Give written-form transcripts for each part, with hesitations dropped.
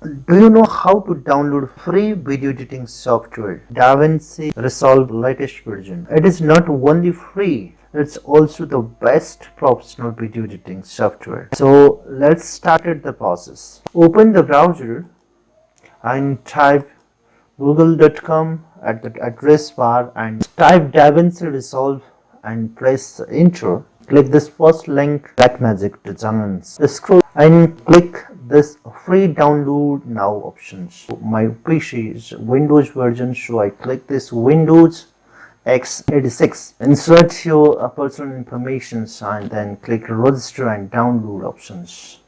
Do you know how to download free video editing software, DaVinci Resolve latest version? It is not only free, it's also the best professional video editing software. So let's start the process. Open the browser and type google.com at the address bar and type DaVinci Resolve and press enter. Click this first link, Blackmagic Designs. Scroll and click this free download now options. My PC is Windows version, so I click this Windows x86. Insert your personal information and then click register and download options.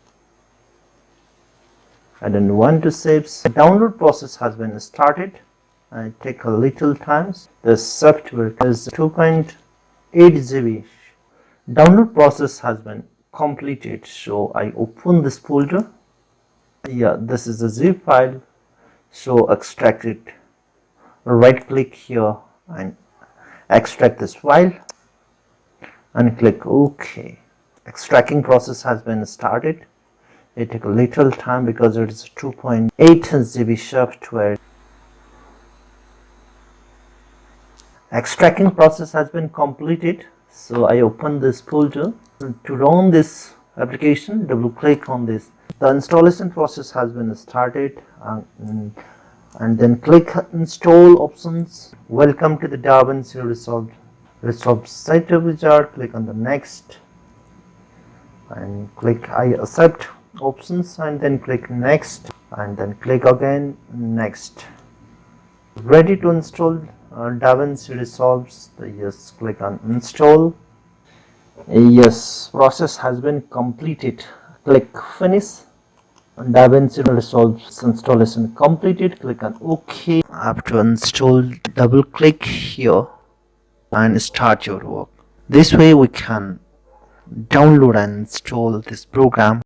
I don't want to save. The download process has been started and it takes a little time. The software is 2.8 GB. Download process has been completed, so I open this folder. Yeah, this is a zip file, so extract it. Right click here and extract this file and click OK. Extracting process has been started. It takes a little time because it is 2.8 GB software. Extracting process has been completed, so I open this folder. To run this application, double click on this. The installation process has been started and then click install options. Welcome to the DaVinci Resolve setup wizard. Click on the next and click I accept options and then click next and then click again next. Ready to install DaVinci Resolve. Yes, click on install. Yes, process has been completed. Click finish. DaVinci Resolve installation completed. Click on OK. After install, double click here and start your work. This way we can download and install this program